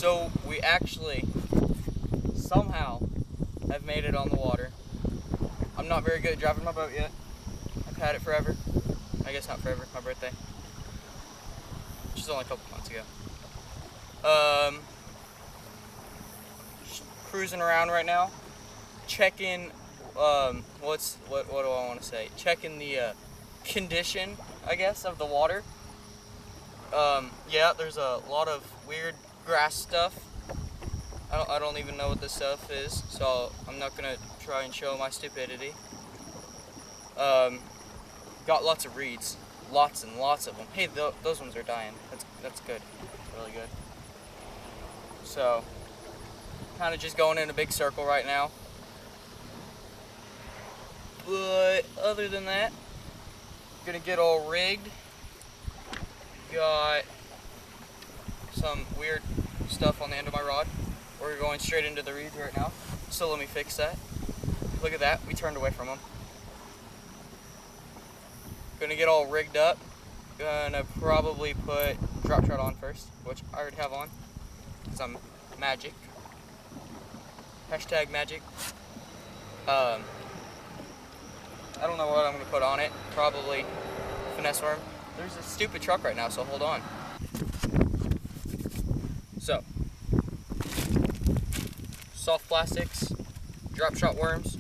So we actually somehow have made it on the water. I'm not very good at driving my boat yet. I've had it forever. I guess not forever, my birthday. Which is only a couple months ago. Just cruising around right now. Checking, what do I want to say? Checking the condition, I guess, of the water. Yeah, there's a lot of weird grass stuff. I don't even know what this stuff is, so I'm not gonna try and show my stupidity. Got lots of reeds, lots and lots of them. Hey, those ones are dying. That's good, really good. So, kind of just going in a big circle right now. But other than that, gonna get all rigged. Got some weird stuff on the end of my rod. We're going straight into the reeds right now, so let me fix that. Look at that, we turned away from them. Gonna get all rigged up. Gonna probably put drop shot on first, which I already have on, because I'm magic. Hashtag magic. I don't know what I'm gonna put on it. Probably finesse worm. There's a stupid truck right now, so hold on. So, soft plastics, drop shot worms,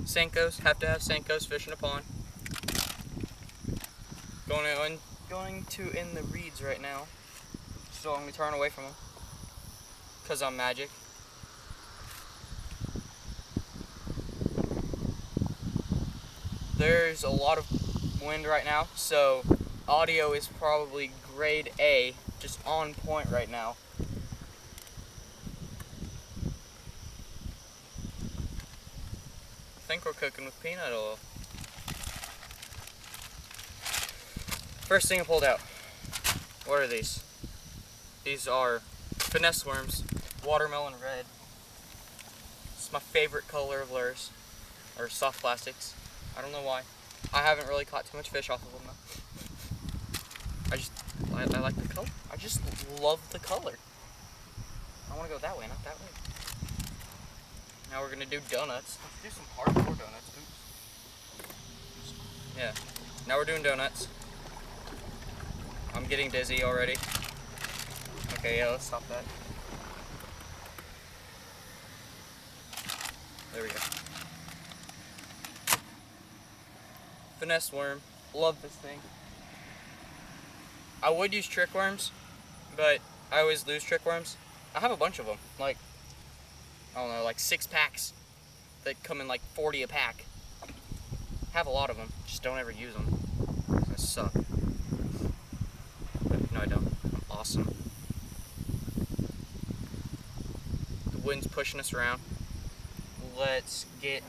Senkos, have to have Senkos, fish in a pond. Going to in the reeds right now, so I'm gonna turn away from them, cause I'm magic. There's a lot of wind right now, so audio is probably grade A, just on point right now. I think we're cooking with peanut oil. First thing I pulled out. What are these? These are finesse worms, watermelon red. It's my favorite color of lures, or soft plastics. I don't know why. I haven't really caught too much fish off of them though. I like the color. I just love the color. I want to go that way, not that way. Now we're gonna do donuts. Let's do some hardcore donuts. Oops. Yeah. Now we're doing donuts. I'm getting dizzy already. Okay, yeah, let's stop that. There we go. Finesse worm. Love this thing. I would use trick worms, but I always lose trick worms. I have a bunch of them. Like, I don't know, like 6 packs that come in like 40 a pack. Have a lot of them, just don't ever use them. I suck. But no, I don't. I'm awesome. The wind's pushing us around. Let's get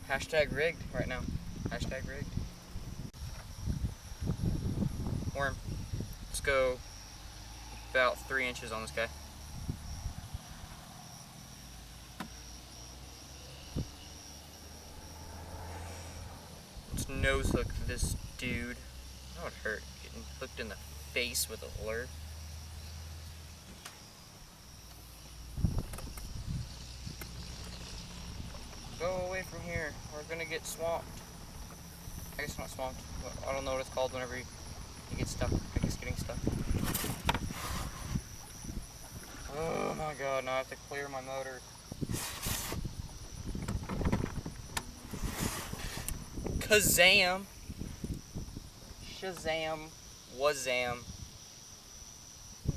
hashtag rigged right now. Hashtag rigged. Worm. Let's go about 3 inches on this guy. Let's nose hook this dude. That would hurt, getting hooked in the face with a lure. Go away from here, we're gonna get swamped. I guess not swamped, but I don't know what it's called whenever you get stuck. I guess getting stuck. Oh my god, now I have to clear my motor. Kazam! Shazam! Wazam!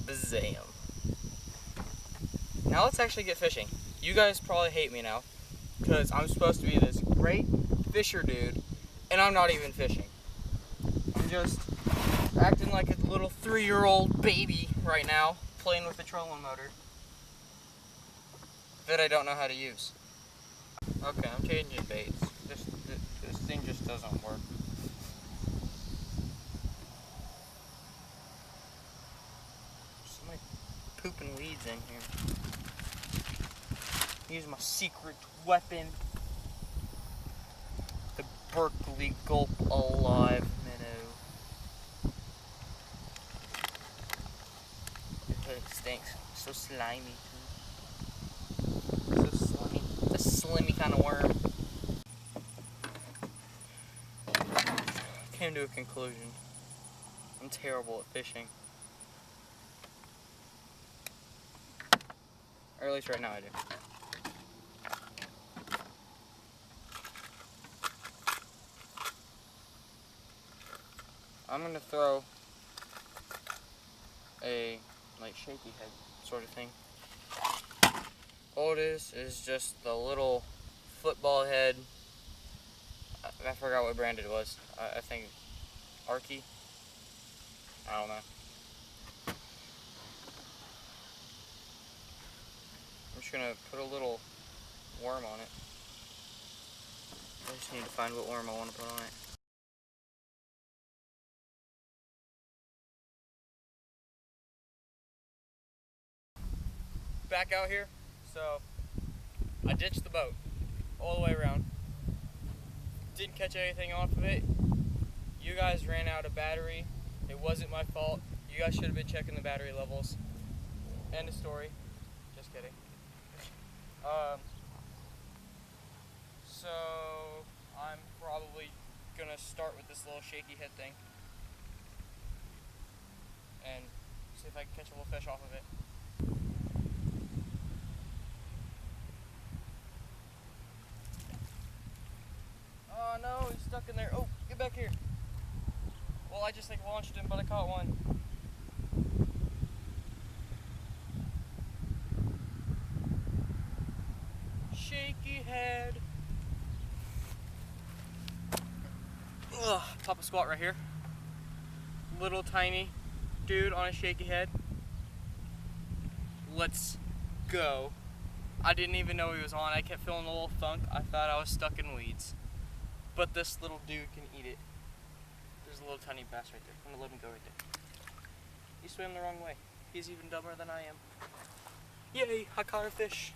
Bazam! Now let's actually get fishing. You guys probably hate me now, because I'm supposed to be this great fisher dude, and I'm not even fishing. I'm just acting like a little 3-year-old baby right now, playing with the trolling motor that I don't know how to use. Okay, I'm changing baits. This thing just doesn't work. So many pooping weeds in here. Use my secret weapon, the Berkley Gulp Alive minnow. it stinks. So slimy. So slimy. It's a slimy kind of worm. Came to a conclusion. I'm terrible at fishing. Or at least right now I do. I'm gonna throw a like shaky head sort of thing. All it is just the little football head. I forgot what brand it was. I think Arkie. I don't know. I'm just gonna put a little worm on it. I just need to find what worm I want to put on it. Back out here, so I ditched the boat all the way around. Didn't catch anything off of it. You guys ran out of battery. It wasn't my fault. You guys should have been checking the battery levels. End of story. Just kidding. So I'm probably gonna start with this little shaky head thing and see if I can catch a little fish off of it. Oh no, he's stuck in there. Oh, get back here. Well, I just like launched him, but I caught one. Shaky head. Ugh, pop a squat right here. Little tiny dude on a shaky head. Let's go. I didn't even know he was on. I kept feeling a little thunk. I thought I was stuck in weeds. But this little dude can eat it. There's a little tiny bass right there. I'm gonna let him go right there. He swam the wrong way. He's even dumber than I am. Yay, I caught a fish.